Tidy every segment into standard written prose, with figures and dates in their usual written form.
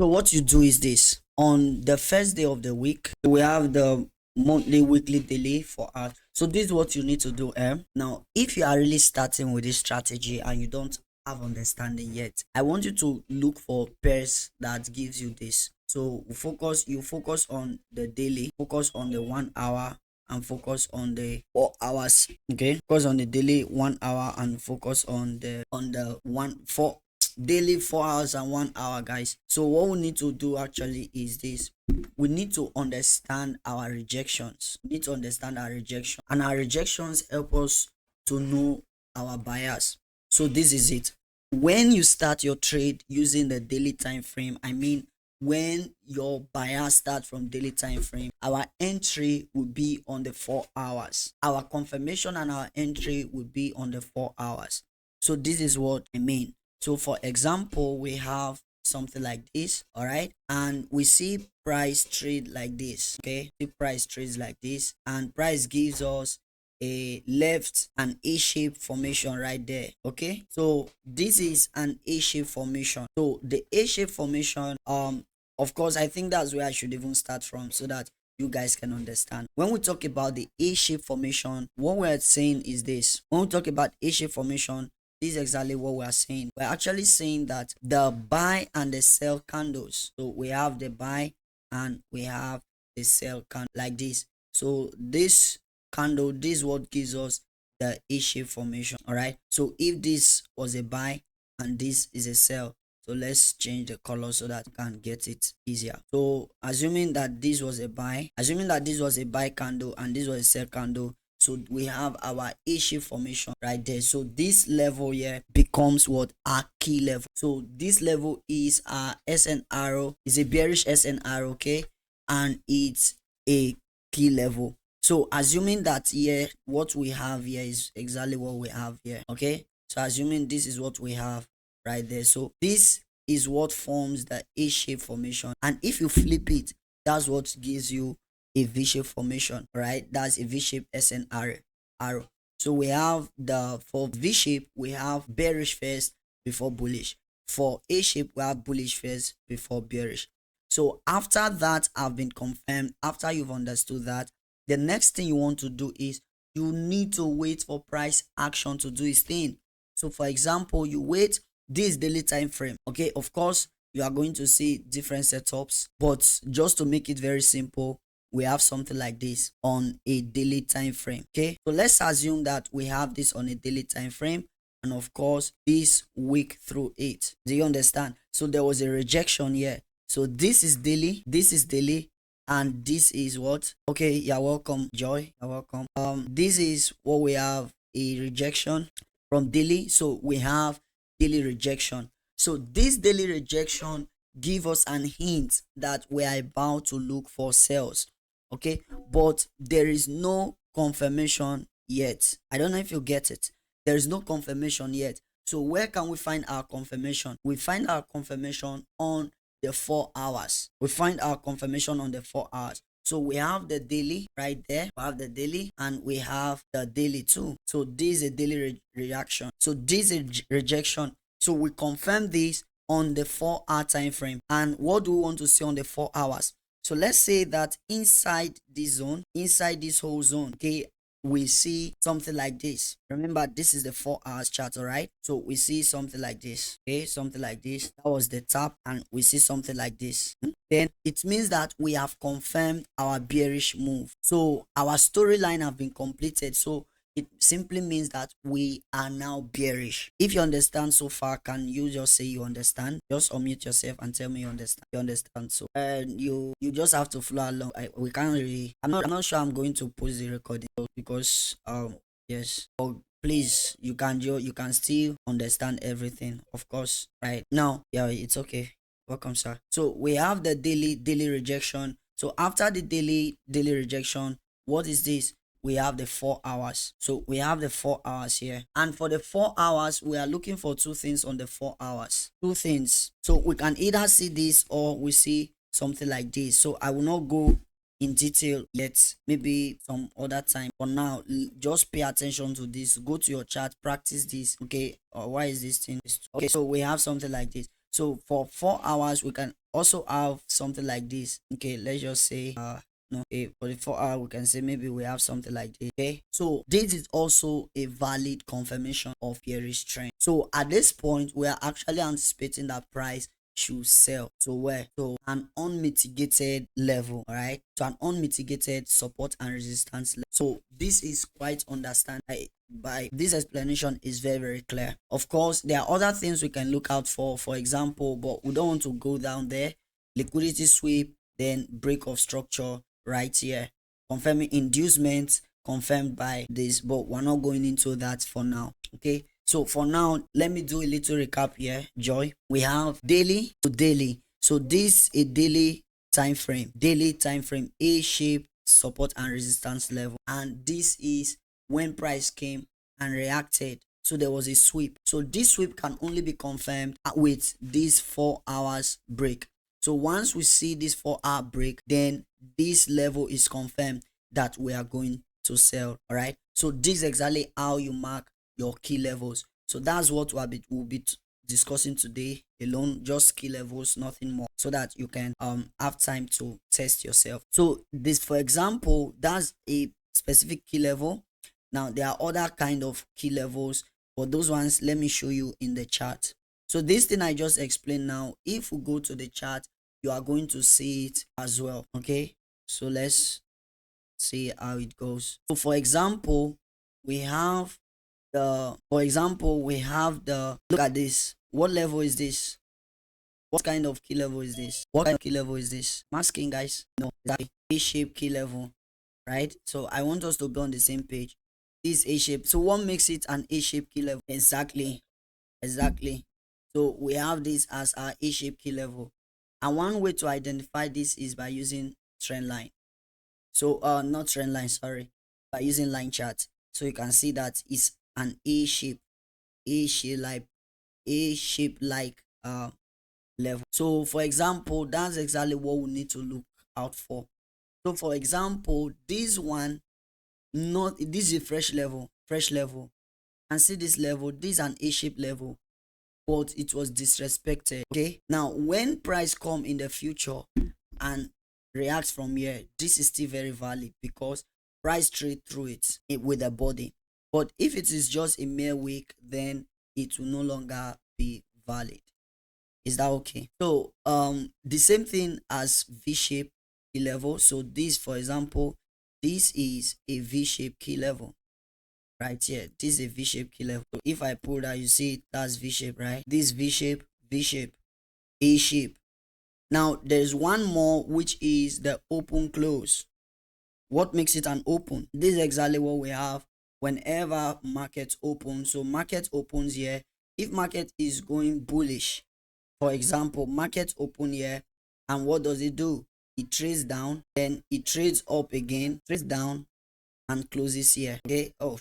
So what you do is this: on the first day of the week, we have the monthly, weekly, daily for us. So this is what you need to do. Now, if you are really starting with this strategy and you don't have understanding yet, I want you to look for pairs that gives you this. So you focus on the daily, focus on the 1 hour, and focus on the 4 hours. Okay, focus on the daily 1 hour and focus on the one four daily 4 hours and 1 hour, guys. So what we need to do actually is this: we need to understand our rejections. We need to understand our rejection, and our rejections help us to know our bias. So this is it: when you start your trade using the daily time frame, I mean when your bias starts from daily time frame, our entry will be on the 4 hours. Our confirmation and our entry will be on the 4 hours. So this is what I mean. So for example, we have something like this, all right, and we see price trade like this. Okay, the price trades like this, and price gives us a left and A-shape formation right there. Okay, so this is an A-shape formation. So the A-shape formation, of course, I think that's where I should even start from so that you guys can understand. When we talk about the A-shape formation, what we're saying is this: when we talk about A-shape formation, this is exactly what we are saying. We're actually saying that the buy and the sell candles. So we have the buy and we have the sell candle like this. So this candle, this is what gives us the A-shape formation. All right. So if this was a buy and this is a sell, so let's change the color so that you can get it easier. So assuming that this was a buy, candle and this was a sell candle, so we have our A-shape formation right there. So this level here becomes what our key level. So this level is our SNR, is a bearish SNR, okay, and it's a key level. So assuming that here what we have here is exactly what we have here, okay. So assuming this is what we have right there, so this is what forms the A-shape formation, and if you flip it, that's what gives you a V-shape formation, right? That's a V-shape SNR arrow. So we have for V-shape we have bearish first before bullish. For A-shape we have bullish first before bearish. So after that have been confirmed, after you've understood that, the next thing you want to do is you need to wait for price action to do its thing. So for example, you wait this daily time frame. Okay, of course you are going to see different setups, but just to make it very simple, we have something like this on a daily time frame. Okay, so let's assume that we have this on a daily time frame, and of course this week through it. Do you understand? So there was a rejection here. So this is daily, and this is what? Okay, you're welcome, Joy, you're welcome. This is what we have: a rejection from daily. So we have daily rejection. So this daily rejection give us an hint that we are about to look for sales. Okay, but there is no confirmation yet. I don't know if you get it. There is no confirmation yet. So where can we find our confirmation? We find our confirmation on the 4 hours. We find our confirmation on the 4 hours. So we have the daily right there. We have the daily and we have the daily too. So this is a daily reaction. So this is rejection. So we confirm this on the 4 hour time frame. And what do we want to see on the 4 hours? So let's say that inside this zone, inside this whole zone, okay, we see something like this. Remember, this is the 4 hours chart, all right? So we see something like this, okay, something like this. That was the top, and we see something like this. Then it means that we have confirmed our bearish move. So our storyline have been completed. So it simply means that we are now bearish. If you understand so far, can you just say you understand? Just unmute yourself and tell me you understand. You understand. So you just have to follow along. We can't really. I'm not sure I'm going to post the recording because yes. But please, you can still understand everything, of course, right now. Yeah, it's okay. Welcome, sir. So we have the daily rejection. So after the daily rejection, what is this? We have the 4 hours. So we have the 4 hours here, and for the 4 hours we are looking for two things on the 4 hours. Two things. So we can either see this or we see something like this. So I will not go in detail yet, maybe some other time. For now, just pay attention to this. Go to your chart, practice this. Okay, or why is this thing? Okay, so we have something like this. So for 4 hours we can also have something like this. Okay, let's just say no, okay, for the 4 hour we can say maybe we have something like this. Okay, so this is also a valid confirmation of bearish trend. So at this point we are actually anticipating that price should sell to where, to an unmitigated level, all right, to an unmitigated support and resistance level. So this is quite understand by this explanation is very, very clear. Of course there are other things we can look out for example, but we don't want to go down there. Liquidity sweep, then break of structure right here, confirming inducement confirmed by this, but we're not going into that for now. Okay, so for now let me do a little recap here. Joy, we have daily to daily. So this a daily time frame, A shape support and resistance level, and this is when price came and reacted. So there was a sweep. So this sweep can only be confirmed with this 4 hours break. So once we see this 4 hour break, then this level is confirmed that we are going to sell. All right, so this is exactly how you mark your key levels. So that's what we'll be discussing today alone, just key levels, nothing more, so that you can have time to test yourself. So this, for example, that's a specific key level. Now there are other kind of key levels, but those ones let me show you in the chart. So this thing I just explained now, if we go to the chart, you are going to see it as well. Okay, so let's see how it goes. So for example, we have look at this. What level is this? What kind of key level is this? What kind of key level is this? I'm asking, guys. No, exactly. A-shape key level, right? So I want us to be on the same page. This A-shape. So what makes it an A-shape key level? Exactly. So we have this as our A-shape key level. And one way to identify this is by using trend line. So not trend line, sorry, by using line chart. So you can see that it's an A shape like level. So for example, that's exactly what we need to look out for. So for example, this one, not this is a fresh level. And see this level, this is an A-shape level, but it was disrespected. Okay, now when price come in the future and reacts from here, this is still very valid because price trade through it with the body. But if it is just a mere week, then it will no longer be valid. Is that okay? So the same thing as V-shape key level. So this, for example, this is a V-shape key level right here. This is a V-shape key level. So if I pull that, you see it, that's V-shape, right? This V-shape, A-shape. Now there's one more, which is the open close. What makes it an open? This is exactly what we have whenever market opens. So market opens here. If market is going bullish, for example, market open here, and what does it do? It trades down, then it trades up again, trades down, and closes here. Okay, oh,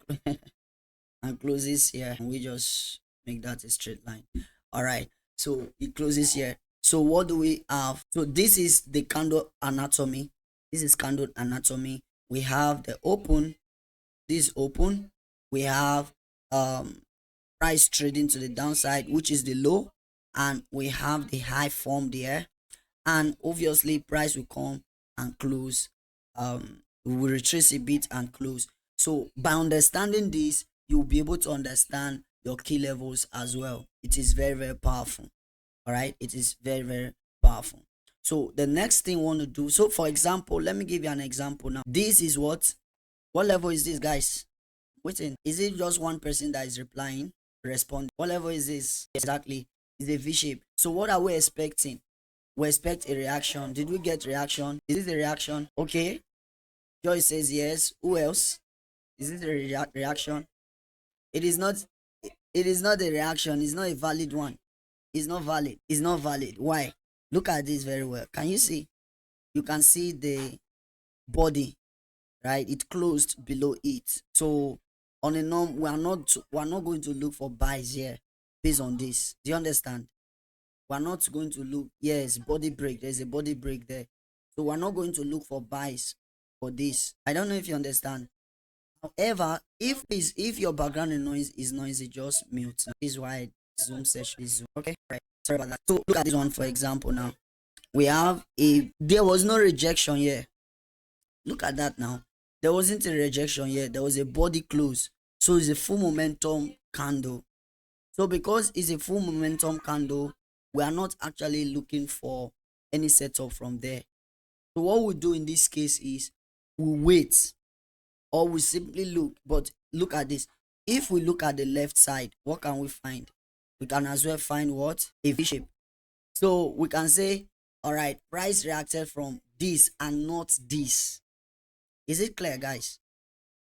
and closes here. And we just make that a straight line. All right, so it closes here. So what do we have? So this is the candle anatomy. This is candle anatomy. We have the open, this open. We have price trading to the downside, which is the low, and we have the high form there, and obviously price will come and close. We will retrace a bit and close. So by understanding this, you'll be able to understand your key levels as well. It is very, very powerful. All right, it is very, very powerful. So the next thing we want to do, so for example, let me give you an example now. This is what level is this, guys? Waiting, is it just one person that is replying, responding? What level is this? Exactly, it's a V-shape. So what are we expecting? We expect a reaction. Did we get reaction? Is this a reaction? Okay, Joy says yes. Who else? Is this a reaction? It is not. It is not a reaction. It's not a valid one. It's not valid. It's not valid. Why? Look at this very well. Can you see? You can see the body, right? It closed below it. So on a norm, we are not going to look for buys here based on this. Do you understand? We're not going to look. Yes, body break. There's a body break there. So we're not going to look for buys for this. I don't know if you understand. However, if your background noise is noisy, just mute. This is why Zoom session is Zoom. Okay, right. Sorry about that. So look at this one for example now. we have a, there was no rejection here. Look at that now. There wasn't a rejection here. There was a body close. So it's a full momentum candle. So because it's a full momentum candle, we are not actually looking for any setup from there. So what we do in this case is we wait, or we simply look. But look at this. If we look at the left side, what can we find? We can as well find what? A V shape. So we can say, all right, price reacted from this and not this. Is it clear, guys?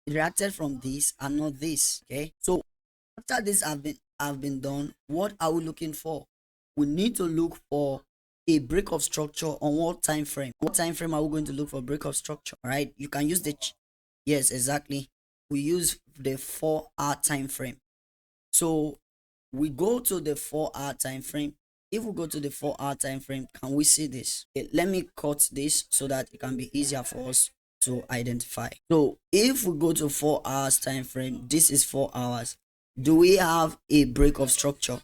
It reacted from this and not this. Okay. So after this have been done, what are we looking for? We need to look for a break of structure on what time frame. What time frame are we going to look for break of structure? All right. You can use the yes, exactly. We use the 4 hour time frame. So we go to the 4 hour time frame. If we go to the 4 hour time frame, can we see this? Okay, let me cut this so that it can be easier for us to identify. So if we go to 4 hours time frame, this is 4 hours. Do we have a break of structure?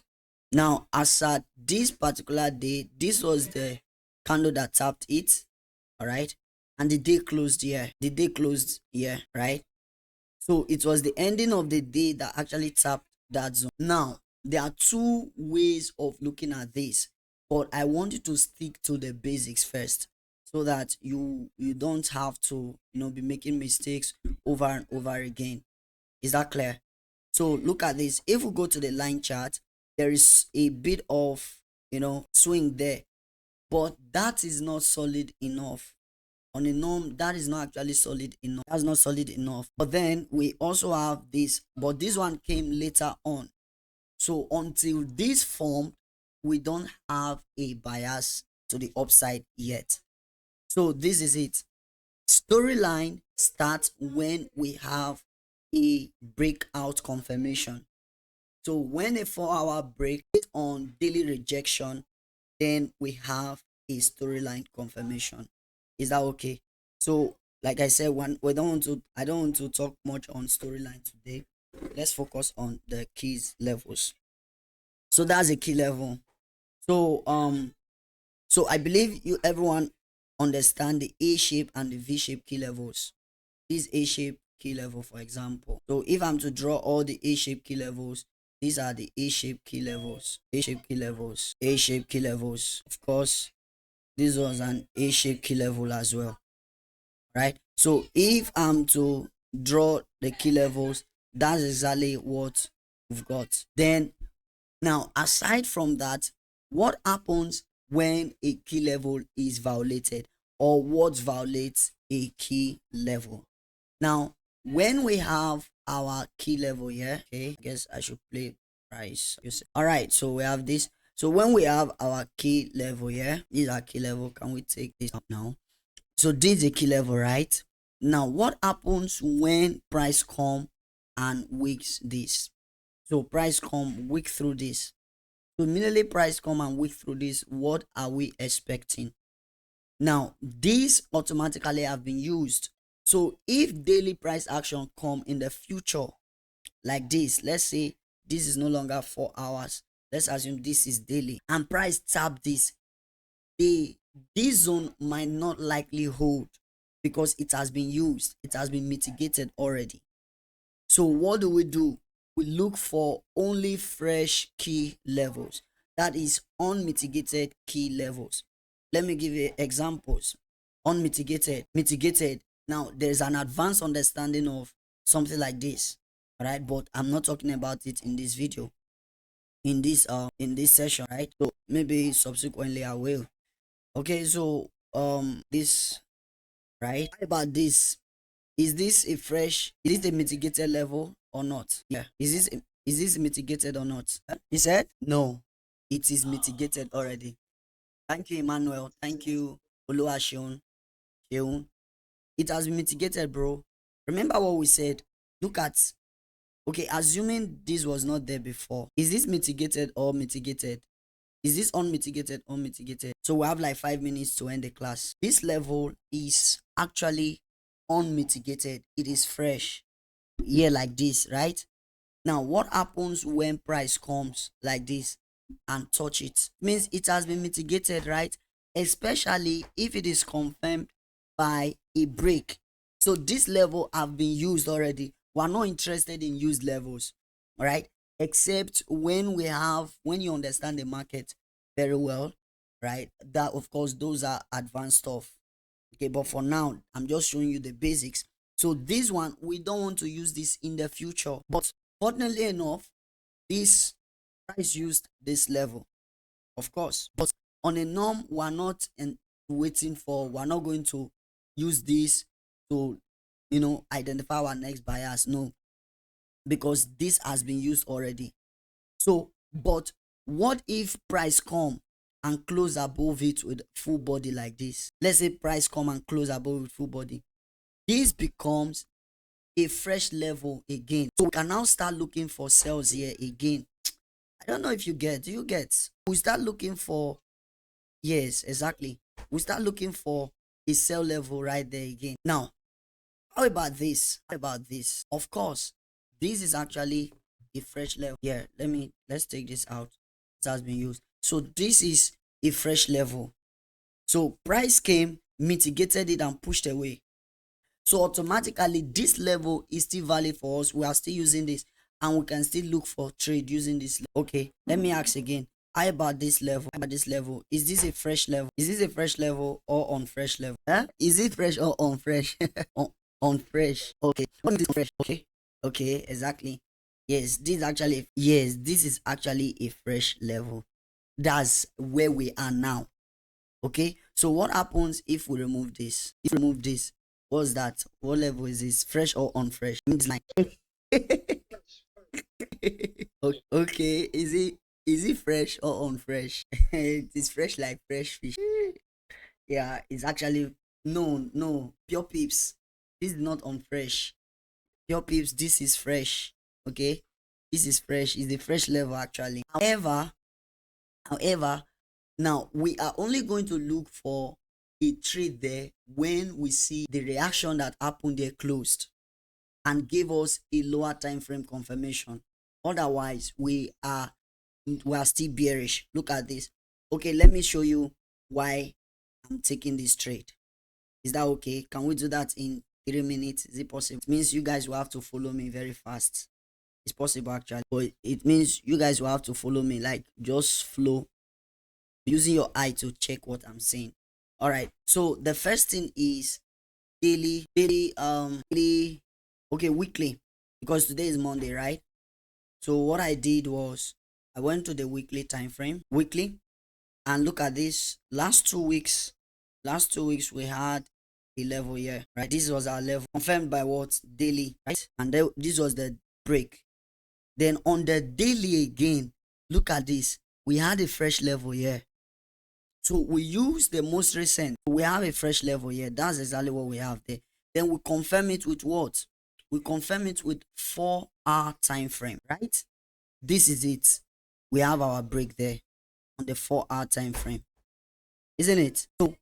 Now, as at this particular day, this was the candle that tapped it, all right, and the day closed here. The day closed here, right? So it was the ending of the day that actually tapped that zone. Now, there are two ways of looking at this, but I want you to stick to the basics first so that you don't have to, be making mistakes over and over again. Is that clear? So look at this. If we go to the line chart, there is a bit of, swing there, but that is not solid enough. On a norm, that is not actually solid enough. That's not solid enough. But then we also have this, but this one came later on. So until this form, we don't have a bias to the upside yet. So this is it. Storyline starts when we have a breakout confirmation. So when a 4 hour break is on daily rejection, then we have a storyline confirmation. Is that okay? So like I said, I don't want to talk much on storyline today. Let's focus on the keys levels. So that's a key level. So so I believe you everyone understand the A shape and the V shape key levels. This A shape key level, for example. So if I'm to draw all the A shape key levels, these are the A shape key levels. A shape key levels. A shape key levels. Of course, this was an A shape key level as well. Right? So if I'm to draw the key levels, that's exactly what we've got. Then now, aside from that, what happens when a key level is violated, or what violates a key level? Now, when we have our key level here, okay, I guess I should play price. All right, so we have this. So when we have our key level here, this is our key level. Can we take this up now? So this is a key level, right? Now, what happens when price come and wicks this? So price come wick through this. So immediately price come and wick through this, what are we expecting? Now, these automatically have been used. So if daily price action come in the future like this, let's say this is no longer 4 hours. Let's assume this is daily and price tap this. This zone might not likely hold because it has been used. It has been mitigated already. So what do? We look for only fresh key levels. That is unmitigated key levels. Let me give you examples. Unmitigated, mitigated. Now there's an advanced understanding of something like this, right? But I'm not talking about it in this video, in this session, right? So maybe subsequently I will. Okay, so this, right? What about this? Is this a mitigated level or not? Yeah. Is this mitigated or not? He said no, it is mitigated already. Thank you, Emmanuel. Thank you, Oluwaseun. Sheun. It has been mitigated, bro. Remember what we said. Look at, okay, assuming this was not there before. Is this mitigated or mitigated? Is this unmitigated or mitigated? So we have like 5 minutes to end the class. This level is actually unmitigated. It is fresh. Yeah, like this, right? Now, what happens when price comes like this and touch it? Means it has been mitigated, right? especially if it is confirmed by a break. So this level have been used already. We're not interested in used levels, all right? Except when you understand the market very well, right? That of course those are advanced stuff. Okay, but for now, I'm just showing you the basics. So this one, we don't want to use this in the future. But fortunately enough, this price used this level, of course. But on a norm, we're not we're not going to use this to, identify our next buyers. No, because this has been used already. So, but what if price come and close above it with full body like this? Let's say price come and close above with full body. This becomes a fresh level again. So we can now start looking for sales here again. I don't know if you get. Do you get? We start looking for, yes, exactly. We start looking for a sell level right there again. Now, how about this? How about this? Of course, this is actually a fresh level. Yeah, let's take this out. It has been used. So this is a fresh level. So price came, mitigated it and pushed away. So automatically this level is still valid for us. We are still using this and we can still look for trade using this. Okay, let me ask again. How about this level? How about this level? Is this a fresh level? Is this a fresh level or on fresh level? Huh? Is it fresh or on fresh? On fresh. Okay. What is fresh? Okay. Okay, exactly. Yes, this is actually a fresh level. That's where we are now. Okay, so what happens if we remove this? If we remove this, what's that? What level is this? Fresh or unfresh? Means like okay, is it fresh or unfresh? It is fresh like fresh fish. Yeah, it's actually no pure peeps. This is not unfresh. Pure peeps, this is fresh. Okay, this is fresh. It's the fresh level actually. However, now we are only going to look for a trade there when we see the reaction that happened there closed and gave us a lower time frame confirmation. Otherwise, we are still bearish. Look at this. Okay, let me show you why I'm taking this trade. Is that okay? Can we do that in 3 minutes? Is it possible? It means you guys will have to follow me very fast. It's possible actually, but it means you guys will have to follow me, like just flow using your eye to check what I'm saying. All right. So the first thing is daily, okay, weekly, because today is Monday, right? So what I did was I went to the weekly time frame, weekly, and look at this. Last 2 weeks we had a level here, right? This was our level confirmed by what daily, right? And this was the break. Then on the daily again, look at this. We had a fresh level here. So we use the most recent. We have a fresh level here. That's exactly what we have there. Then we confirm it with what? We confirm it with 4 hour time frame, right? This is it. We have our break there on the 4 hour time frame, isn't it? So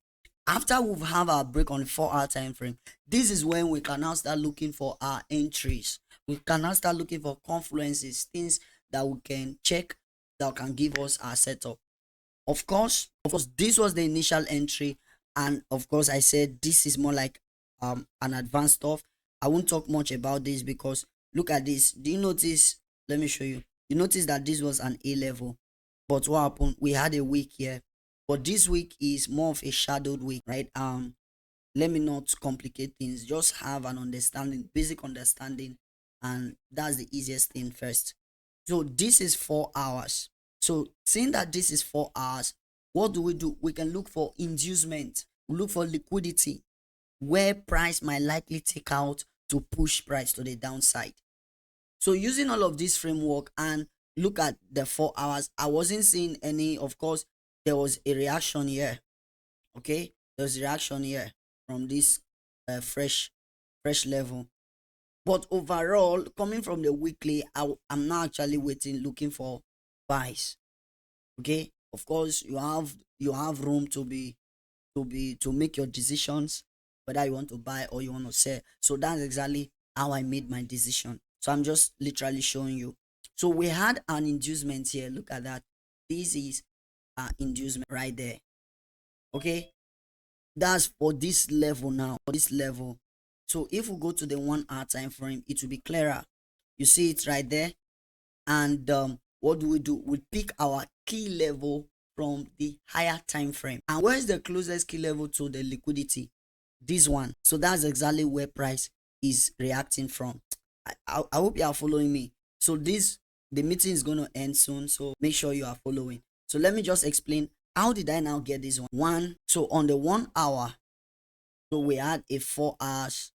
after we have our break on the 4 hour time frame, this is when we can now start looking for our entries. We can now start looking for confluences, things that we can check that can give us our setup. Of course, this was the initial entry, and of course, I said this is more like an advanced stuff. I won't talk much about this because look at this. Do you notice? Let me show you. You notice that this was an A level, but what happened? We had a week here, but this week is more of a shadowed week, right? Let me not complicate things. Just have an understanding, basic understanding, and that's the easiest thing first. So this is 4 hours. So seeing that this is 4 hours, what do? We can look for inducement. We look for liquidity where price might likely take out to push price to the downside. So using all of this framework and look at the 4 hours, I wasn't seeing any. Of course, there was a reaction here. Okay, there's a reaction here from this fresh level. But overall, coming from the weekly, I'm not actually waiting, looking for buys. Okay, of course, you have room to make your decisions whether you want to buy or you want to sell. So that's exactly how I made my decision. So I'm just literally showing you. So we had an inducement here. Look at that. This is inducement right there. Okay, that's for this level now, for this level. So if we go to the 1 hour time frame, it will be clearer. You see it right there. And what do? We pick our key level from the higher time frame. And where is the closest key level to the liquidity? This one. So that's exactly where price is reacting from. I hope you are following me. So this, the meeting is going to end soon, so make sure you are following. So let me just explain, how did I now get this one. So on the 1 hour, so we had a 4 hours,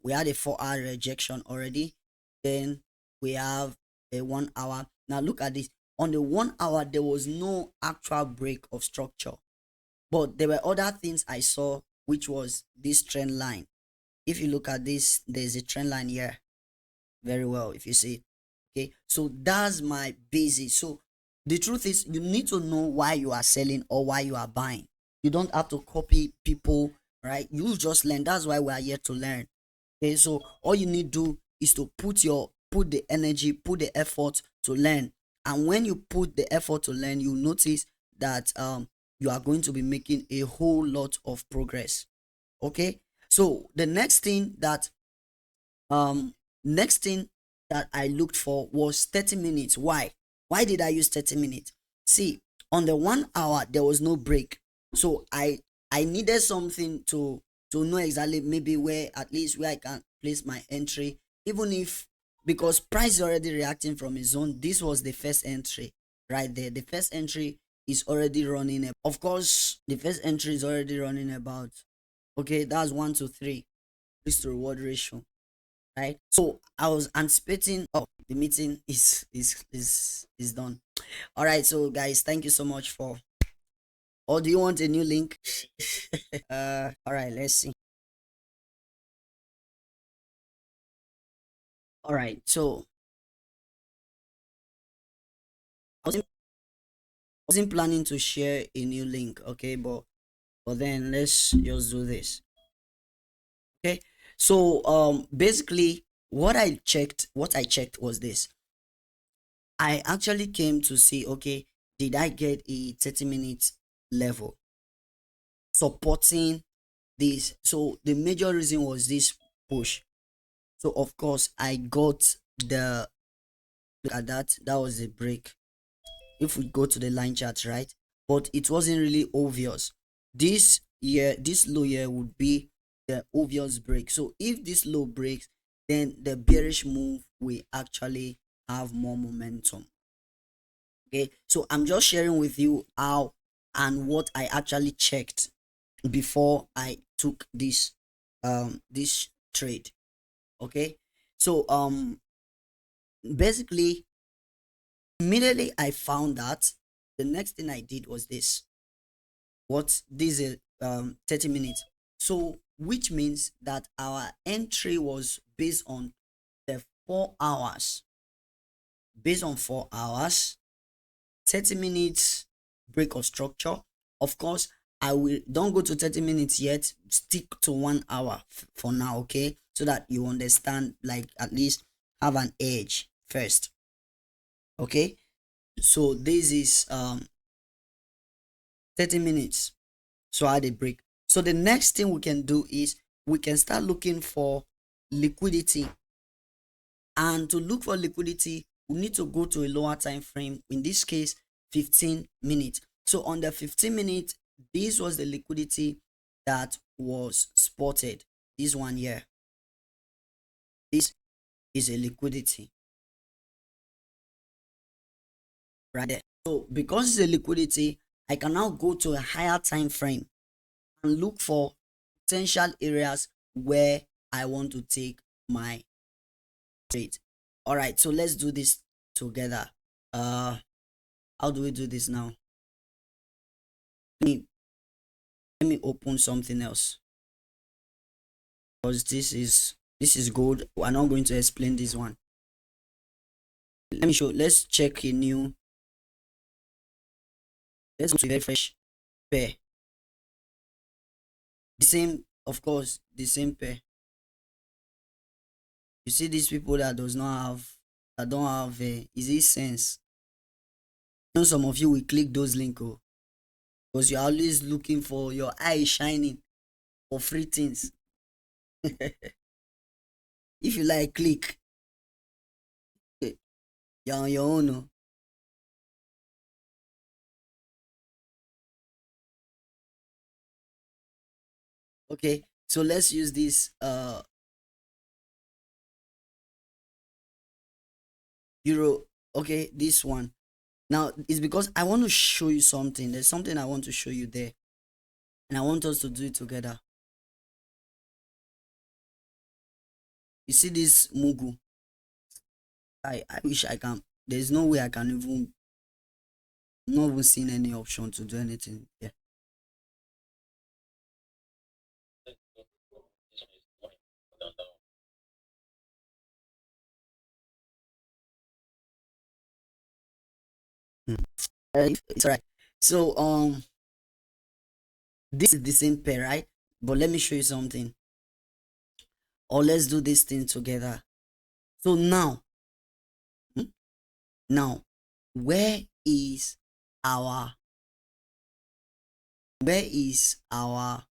we had a 4 hour rejection already. Then we have a 1 hour. Now look at this. On the 1 hour, there was no actual break of structure, but there were other things I saw, which was this trend line. If you look at this, there's a trend line here very well, if you see. Okay, so that's my basis. So the truth is, you need to know why you are selling or why you are buying. You don't have to copy people, right? You just learn. That's why we are here to learn. Okay, so all you need to do is to put the energy, put the effort to learn. And when you put the effort to learn, you notice that you are going to be making a whole lot of progress. Okay, so the next thing that I looked for was 30 minutes. Why did I use 30 minutes? See, on the 1 hour there was no break, so I needed something to know exactly, maybe where, at least where I can place my entry, even if, because price is already reacting from a zone. This was the first entry right there. The first entry is already running, of course the first entry is already running about, okay, that's 1 to 3 risk to reward ratio, right? So I was anticipating, oh, the meeting is done. All right, so guys, thank you so much for, or do you want a new link? All right, let's see. All right, so I wasn't planning to share a new link, okay, but then let's just do this. Okay, so basically what I checked was this. I actually came to see, okay, did I get a 30 minutes level supporting this? So the major reason was this push. So of course I got the, look at that, that was a break. If we go to the line chart, right? But it wasn't really obvious. This low here would be the obvious break. So if this low breaks, then the bearish move will actually have more momentum. Okay, so I'm just sharing with you how and what I actually checked before I took this trade. Okay, so basically immediately I found that, the next thing I did was this. What this is, 30 minutes. So which means that our entry was based on the 4 hours, based on 4 hours, 30 minutes break of structure. Of course, I will don't go to 30 minutes yet. Stick to 1 hour for now, okay? So that you understand, like at least have an edge first. Okay. So this is 30 minutes. So I had a break. So the next thing we can do is we can start looking for liquidity. And to look for liquidity, we need to go to a lower time frame, in this case 15 minutes. So on the 15 minutes, this was the liquidity that was spotted. This one here, this is a liquidity right there. So because it's a liquidity, I can now go to a higher time frame and look for potential areas where I want to take my trade. All right, so let's do this together. How do we do this now? Let me open something else, because this is good. We're not going to explain this one. Let me show. Let's check a new. Let's go to a very fresh pair. The same, of course, the same pair. You see these people that does not have, that don't have easy sense. I know some of you will click those links. Oh. because you're always looking for your eye shining for free things. If you like, click. Eh, you're on your own. Oh. Okay, so let's use this euro. Okay, this one. Now it's because I want to show you something. There's something I want to show you there, and I want us to do it together. You see this Mugu? I wish I can. There's no way I can even not even seen any option to do anything. Yeah. Hmm. It's alright. So this is the same pair, right? But let me show you something. Or let's do this thing together. So now, hmm, now, where is our where is our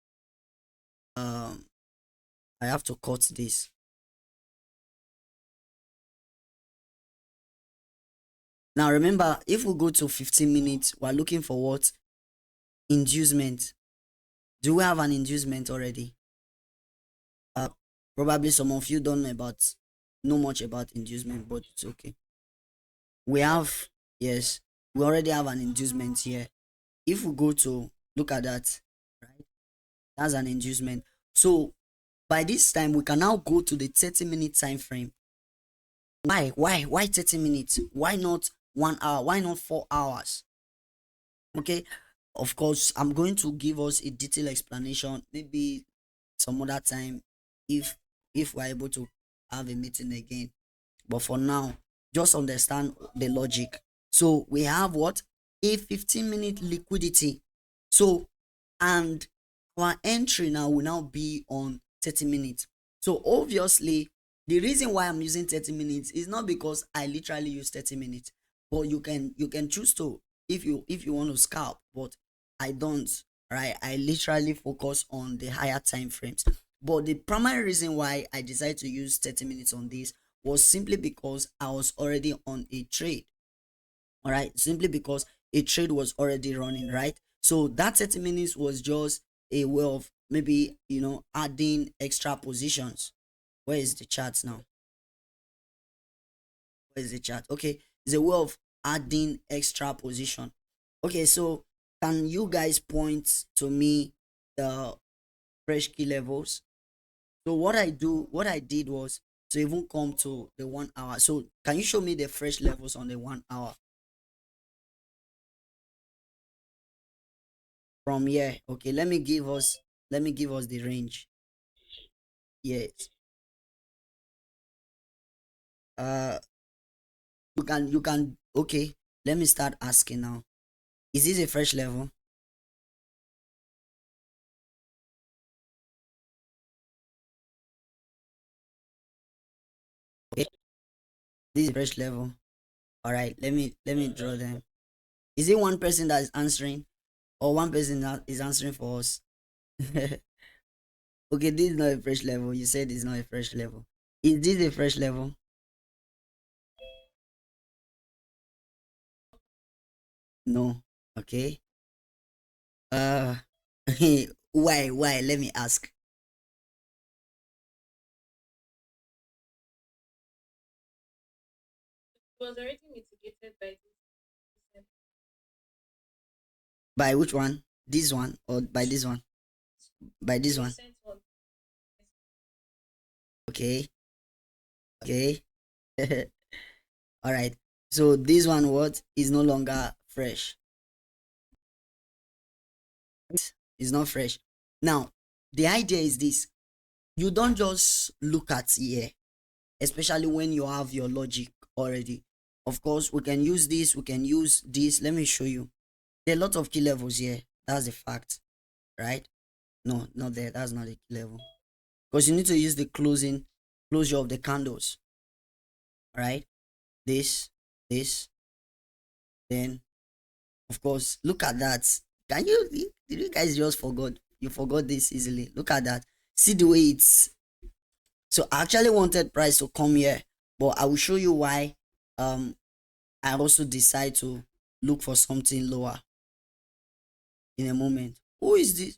um I have to cut this. Now remember, if we go to 15 minutes, we're looking for what? Inducement. Do we have an inducement already? Uh Probably some of you don't know much about inducement, but it's okay. We have, yes, we already have an inducement here. If we go to look at that, right? That's an inducement. So by this time we can now go to the 30-minute time frame. Why 30 minutes? Why not 1 hour? Why not 4 hours? Okay, of course I'm going to give us a detailed explanation maybe some other time, if we're able to have a meeting again. But for now, just understand the logic. So we have what? A 15-minute liquidity. So, and our entry now will now be on 30 minutes. So obviously, the reason why I'm using 30 minutes is not because I literally use 30 minutes, but you can choose to, if you want to scalp, but I don't, right? I literally focus on the higher time frames. But the primary reason why I decided to use 30 minutes on this was simply because I was already on a trade. All right, simply because a trade was already running, right? So that 30 minutes was just a way of maybe adding extra positions. Where is the chart now? Where is the chart? Okay, it's a way of adding extra position. Okay, so can you guys point to me the fresh key levels? So what I did was to even come to the 1 hour. So can you show me the fresh levels on the 1 hour from here? Okay, let me give us the range. Yes. Uh, you can. Okay, let me start asking now. Is this a fresh level? Okay, this is a fresh level. All right, let me draw them. Is it one person that is answering, or one person that is answering for us? Okay, this is not a fresh level. You said it's not a fresh level. Is this a fresh level? No. Okay. Uh, why? Let me ask. By which one? This one or by this one? By this one. Okay. Okay. All right. So this one what is no longer fresh. It's not fresh. Now, the idea is this. You don't just look at here, especially when you have your logic already. Of course, we can use this, we can use this. Let me show you. There are a lot of key levels here. That's a fact, right? No, not there. That's not a key level. Because you need to use the closure of the candles, right? This, this, then of course, look at that. Can you did you guys just forgot? You forgot this easily. Look at that. See the way it's so I actually wanted price to come here, but I will show you why I also decide to look for something lower in a moment. Who is this?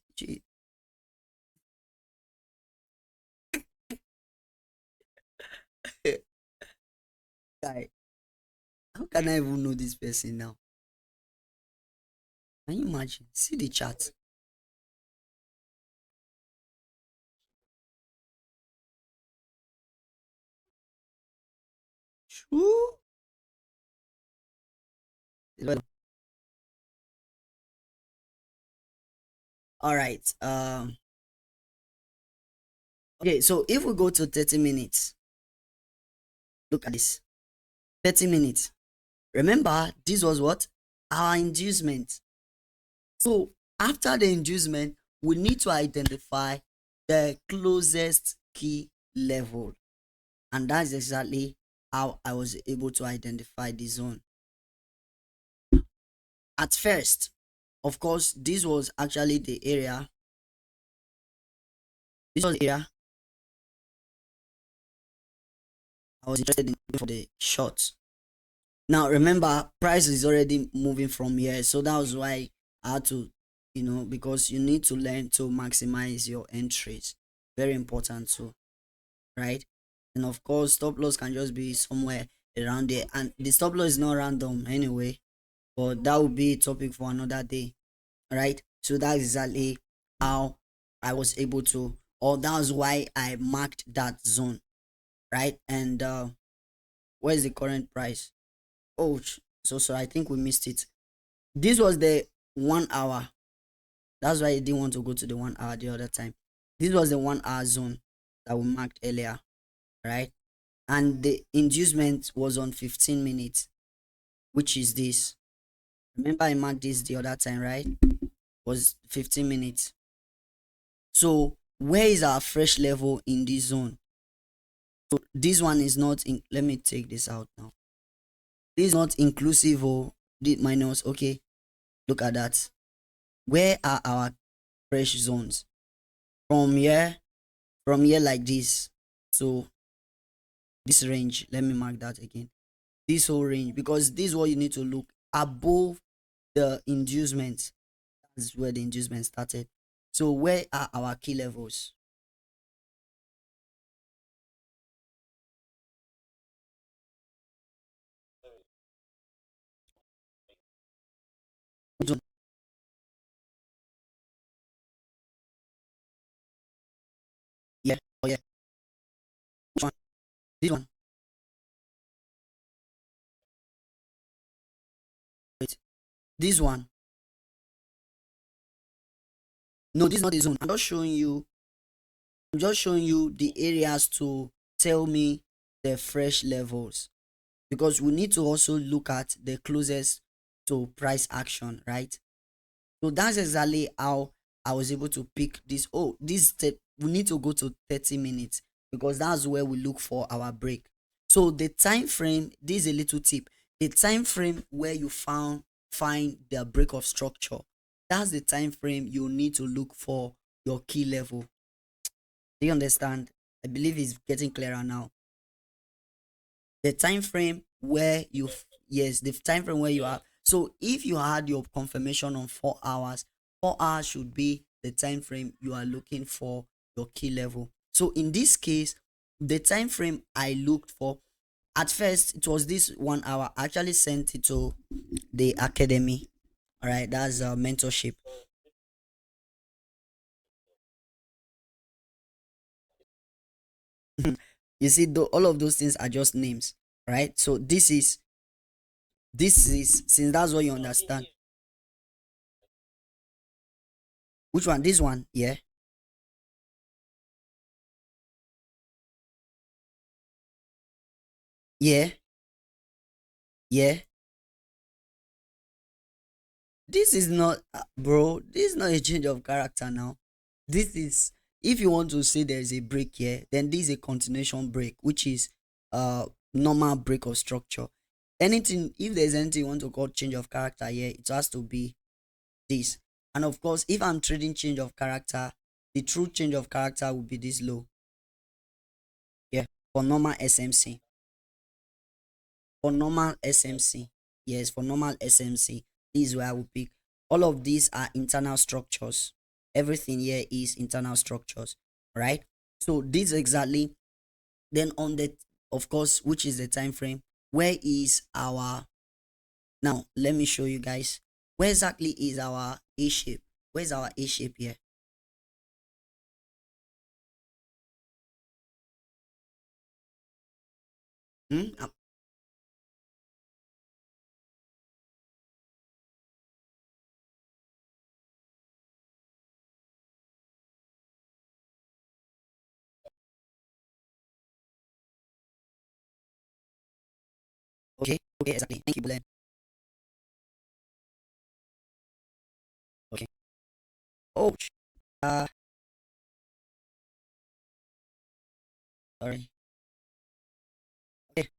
Guy, how can I even know this person now? Can you imagine? See the chat. Shoo. All right. Okay, so if we go to 30 minutes, look at this. 30 minutes. Remember, this was what? Our inducement. So after the inducement, we need to identify the closest key level. And that's exactly how I was able to identify the zone. At first, of course, this was actually the area. This was the area I was interested in for the short. Now remember, price is already moving from here, so that was why I had to, because you need to learn to maximize your entries. Very important too, right? And of course, stop loss can just be somewhere around there, and the stop loss is not random anyway. But that would be a topic for another day, right? So that's exactly how I was able to, or that's why I marked that zone, right? And where's the current price? Oh, so sorry, I think we missed it. This was the 1 hour. That's why I didn't want to go to the 1 hour the other time. This was the 1 hour zone that we marked earlier, right? And the inducement was on 15 minutes, which is this. Remember, I marked this the other time, right? Was 15 minutes. So, where is our fresh level in this zone? So, this one is not in. Let me take this out now. This is not inclusive or the minus. Okay, look at that. Where are our fresh zones? From here, like this. So, this range, let me mark that again. This whole range, because this is what you need to look above the inducement. This is where the inducement started. So, where are our key levels? Yeah, oh yeah. Which one? This one. Wait. This one. No, this is not the zone. I'm just showing you the areas to tell me the fresh levels. Because we need to also look at the closest to price action, right? So that's exactly how I was able to pick this. Oh, we need to go to 30 minutes because that's where we look for our break. So the time frame, this is a little tip. The time frame where you find the break of structure, that's the time frame you need to look for your key level. Do you understand? I believe it's getting clearer now. The time frame where yes, the time frame where you are. So if you had your confirmation on 4 hours, 4 hours should be the time frame you are looking for your key level. So in this case, the time frame I looked for, at first it was this 1 hour. I actually sent it to the academy. All right, that's mentorship. You see, all of those things are just names, right? So this is since that's what you understand. Which one? This one? Yeah. Yeah. Yeah. This is not, bro. This is not a change of character now. This is, if you want to say there is a break here, then this is a continuation break, which is normal break of structure. Anything, if there's anything you want to call change of character here, it has to be this. And of course, if I'm trading change of character, the true change of character will be this low. Yeah, for normal SMC. For normal SMC. Yes, for normal SMC. This is where I will pick. All of these are internal structures. Everything here is internal structures, right? So this exactly. Then on the, of course, which is the time frame, where is our, now let me show you guys where exactly is our A shape. Where's our A shape here? Hmm? Okay, okay, exactly. Thank you, Glenn. Okay. Oh, uh, sorry. Okay.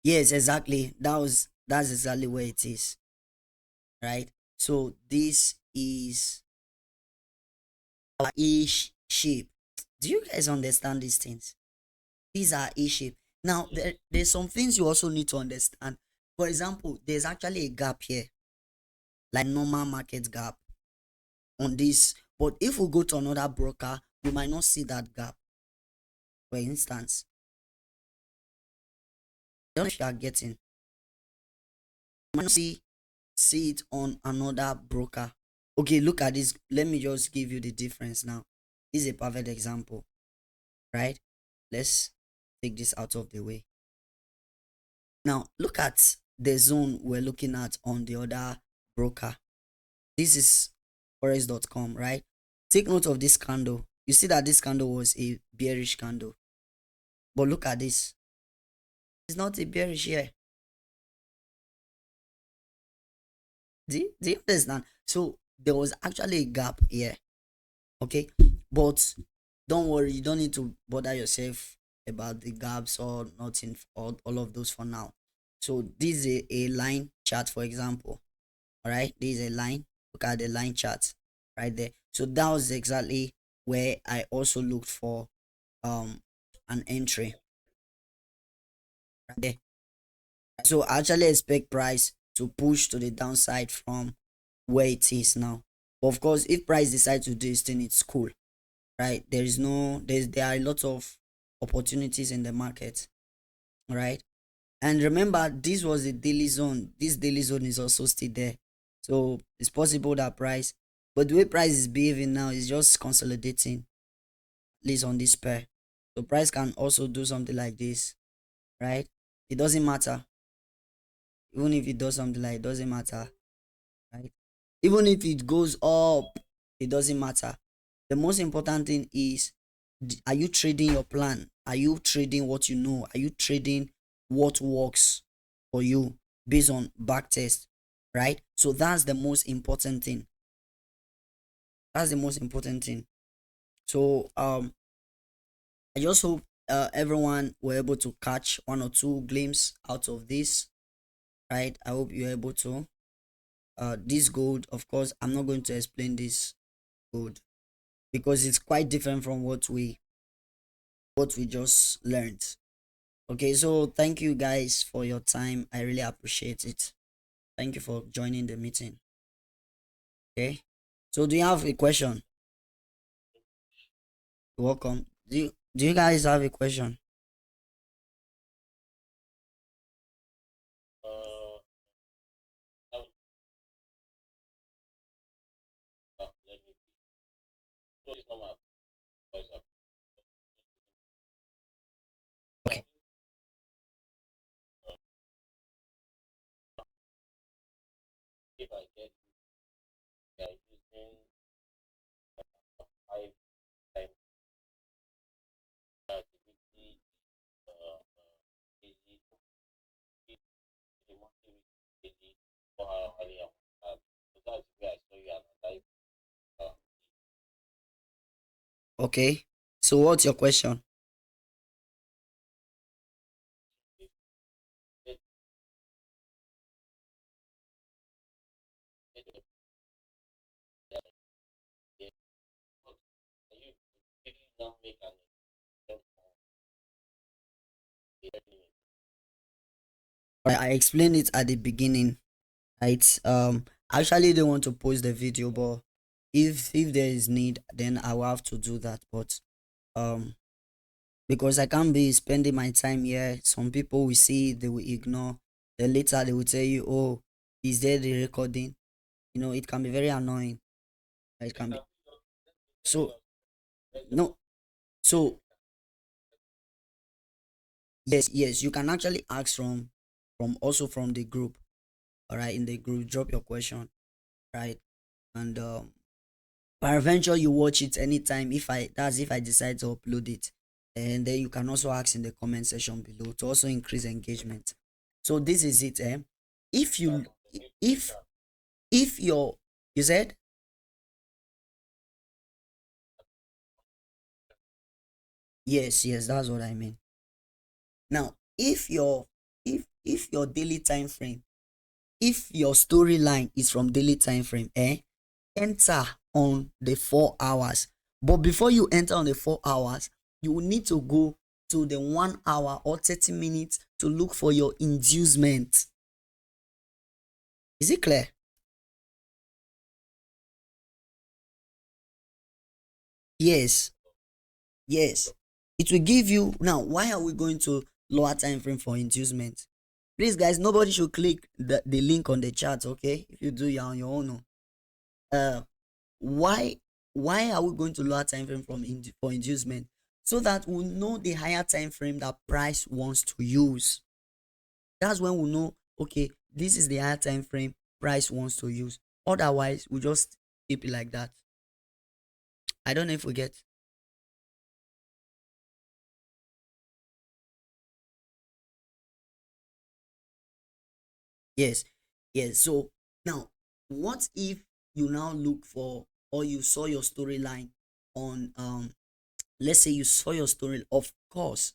Yes, exactly. That's exactly where it is, right? So this is our shape. Do you guys understand these things? These are A shape. Now there's some things you also need to understand. For example, there's actually a gap here, like normal market gap on this. But if we go to another broker, we might not see that gap. For instance, I don't know if you are getting, you might not see it on another broker. Okay, look at this. Let me just give you the difference now. This is a perfect example, right? Let's take this out of the way. Now, look at the zone we're looking at on the other broker. This is forex.com, right? Take note of this candle. You see that this candle was a bearish candle. But look at this. It's not a bearish here. Do you understand? So there was actually a gap here. Okay. But don't worry, you don't need to bother yourself about the gaps or nothing, all of those for now. So this is a line chart, for example. All right, this is a line. Look at the line chart right there. So that was exactly where I also looked for an entry right there. So I actually expect price to push to the downside from where it is now. But of course, if price decides to do this thing, it's cool, right? There are a lot of opportunities in the market, right? And remember, this was a daily zone. This daily zone is also still there. So it's possible that price, but the way price is behaving now is just consolidating, at least on this pair. So price can also do something like this, right? It doesn't matter. Even if it does something like, it doesn't matter, right? Even if it goes up, it doesn't matter. The most important thing is, are you trading your plan? Are you trading what you know? Are you trading what works for you based on back test, right? So that's the most important thing. That's the most important thing. So I just hope everyone were able to catch one or two glimpses out of this, right? I hope you're able to. This gold, of course, I'm not going to explain this gold because it's quite different from what we just learned. Okay, so thank you guys for your time. I really appreciate it. Thank you for joining the meeting. Okay. So do you have a question? You're welcome. Do you guys have a question? Okay. Okay. So what's your question? I explained it at the beginning. Right. I actually don't want to post the video, but if there is need, then I will have to do that. But um because I can't be spending my time here. Some people will see, they will ignore. Then later they will tell you, oh, is there the recording? It can be very annoying. It can be. So no. So yes, you can actually ask from also from the group. All right, in the group, drop your question, right? And peradventure you watch it anytime. If I decide to upload it, and then you can also ask in the comment section below to also increase engagement. So this is it. If you if if your you said yes, that's what I mean. Now, if your daily time frame, if your storyline is from daily time frame, enter on the 4 hours. But before you enter on the 4 hours, you will need to go to the 1 hour or 30 minutes to look for your inducement. Is it clear? Yes, yes. It will give you. Now, why are we going to lower time frame for inducement? Please, guys, nobody should click the link on the chat, okay? If you do, you're on your own. Uh, why why are we going to lower time frame for inducement? So that we know the higher time frame that price wants to use. That's when we know, okay, this is the higher time frame price wants to use. Otherwise, we just keep it like that. I don't know if we get. Yes, yes. So now, what if you now look for, or you saw your storyline on let's say you saw your story, of course,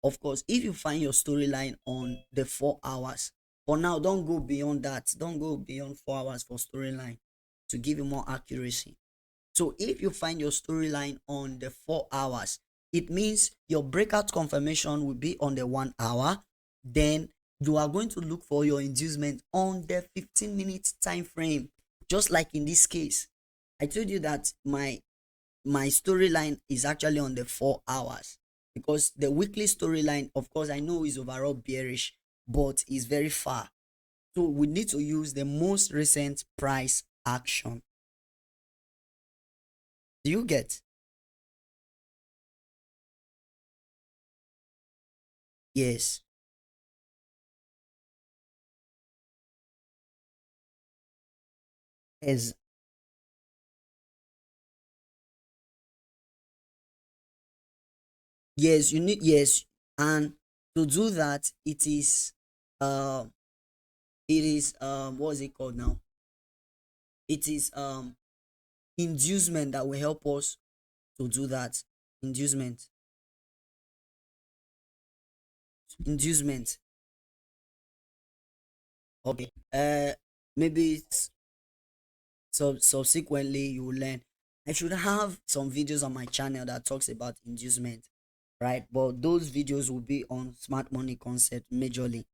if you find your storyline on the 4 hours, for now, don't go beyond that. Don't go beyond 4 hours for storyline to give you more accuracy. So if you find your storyline on the 4 hours, it means your breakout confirmation will be on the 1 hour. Then you are going to look for your inducement on the 15-minute time frame. Just like in this case, I told you that my storyline is actually on the 4 hours, because the weekly storyline, of course, I know is overall bearish, but is very far. So we need to use the most recent price action. Do you get? Yes. As yes, you need, yes. And to do that, uh what is it called now? It is inducement that will help us to do that. Inducement. Inducement. Okay. Maybe it's, so subsequently you will learn. I should have some videos on my channel that talks about inducement, right? But those videos will be on smart money concept majorly.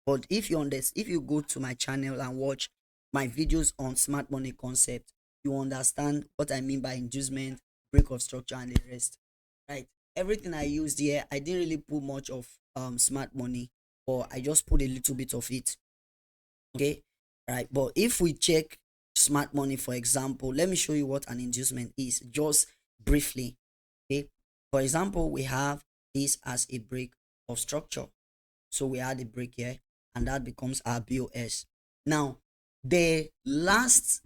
But if you go to my channel and watch my videos on smart money concept, you understand what I mean by inducement, break of structure, and the rest. Right? Everything I used here, I didn't really put much of smart money, or I just put a little bit of it. Okay, right? But if we check smart money, for example, let me show you what an inducement is, just briefly. Okay, for example, we have this as a break of structure. So we add a break here, and that becomes our BOS. Now, the last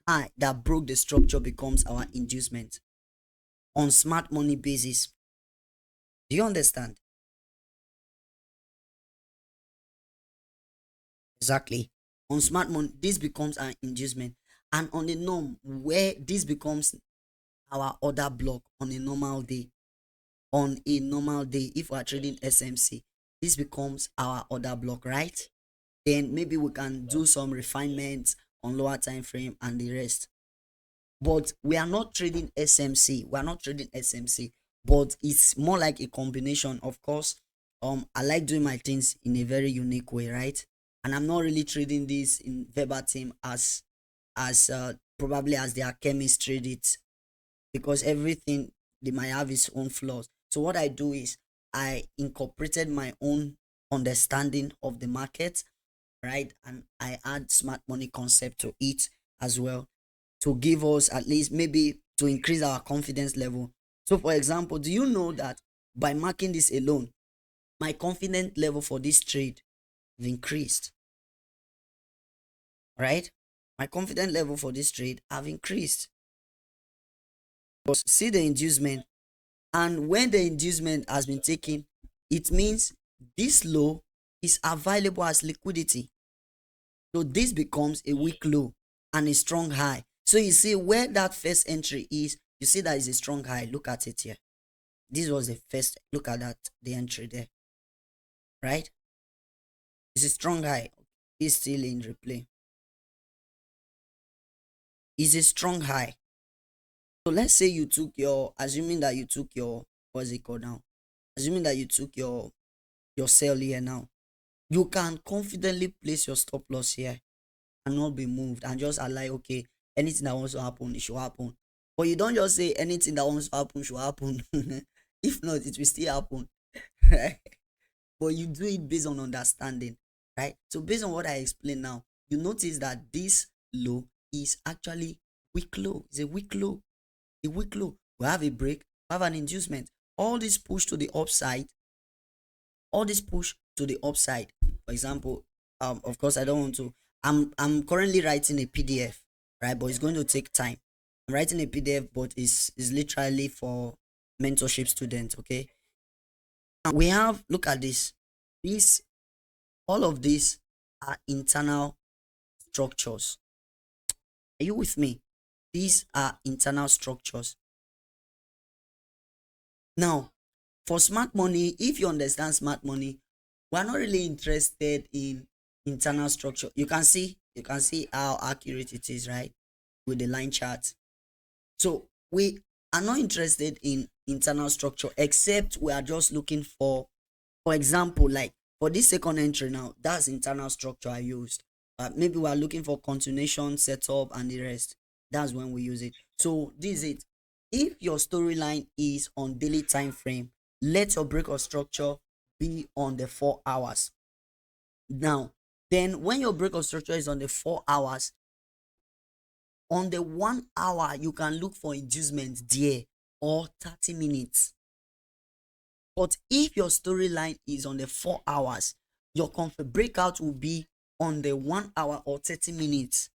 high that broke the structure becomes our inducement on smart money basis. Do you understand? Exactly. On smart money, this becomes an inducement. And on the norm, where this becomes our order block on a normal day, if we are trading SMC, this becomes our order block, right? Then maybe we can do some refinements on lower time frame and the rest. but we are not trading SMC. We are not trading SMC, but it's more like a combination. Of course, I like doing my things in a very unique way, right? And I'm not really trading this in verbatim as probably as the alchemist trade it, because everything they might have its own flaws. So what I do is I incorporated my own understanding of the market, right? And I add smart money concept to it as well, to give us at least maybe to increase our confidence level. So for example, do you know that by marking this alone, my confidence level for this trade have increased, right? My confidence level for this trade have increased. But see the inducement, and when the inducement has been taken, it means this low is available as liquidity. So this becomes a weak low and a strong high. So you see where that first entry is, you see that is a strong high. Look at it here. This was the first, look at that, the entry there, right? It's a strong high. It's still in replay. It's a strong high. So let's say you took your, assuming that you took your, what's it called now? Assuming that you took your sell here now. You can confidently place your stop loss here and not be moved and just allow, okay, anything that wants to happen, it should happen. But you don't just say anything that wants to happen should happen. If not, it will still happen. Right? But you do it based on understanding, right? So based on what I explained now, you notice that this low is actually weak low. It's a weak low. A weak low. We have a break, we have an inducement. All this push to the upside, all this push to the upside. For example, of course, I don't want to. I'm currently writing a PDF, right? But it's going to take time. I'm writing a PDF, but it's literally for mentorship students. Okay. Now we have, look at this. This all of these are internal structures. Are you with me? These are internal structures. Now, for smart money, if you understand smart money, we're not really interested in internal structure. You can see how accurate it is, right? With the line chart. So we are not interested in internal structure, except we are just looking for example, like for this second entry now, that's internal structure I used. Maybe we are looking for continuation, setup, and the rest. That's when we use it. So this is it. If your storyline is on daily time frame, let your break of structure be on the 4 hours. Now, then when your break of structure is on the 4 hours, on the 1 hour, you can look for inducement there, or 30 minutes. But if your storyline is on the 4 hours, your comfort breakout will be on the 1 hour or 30 minutes.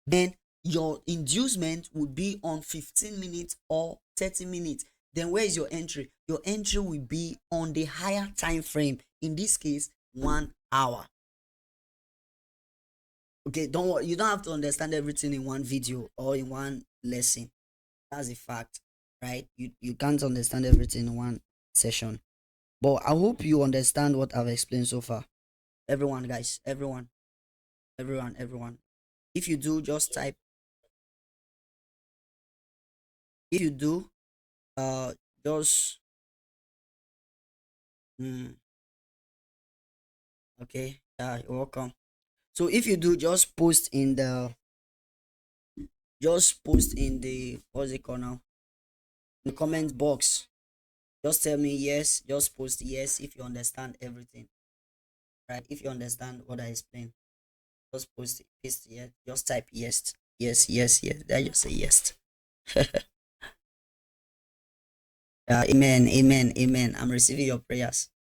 Then your inducement would be on 15 minutes or 30 minutes. Then where is your entry? Your entry will be on the higher time frame. In this case, 1 hour. Okay, don't worry. You don't have to understand everything in one video or in one lesson. That's a fact, right? You can't understand everything in one session. But I hope you understand what I've explained so far. Everyone, guys, everyone. If you do, just type. If you do, uh, just mm, okay. You're welcome. So if you do, just post in the what's it called now? In the comment box. Just tell me yes. Just post yes if you understand everything, right? If you understand what I explained, just post it. Paste yes. Just type yes, yes, yes, yes. Then just say yes. Amen, amen, amen. I'm receiving your prayers.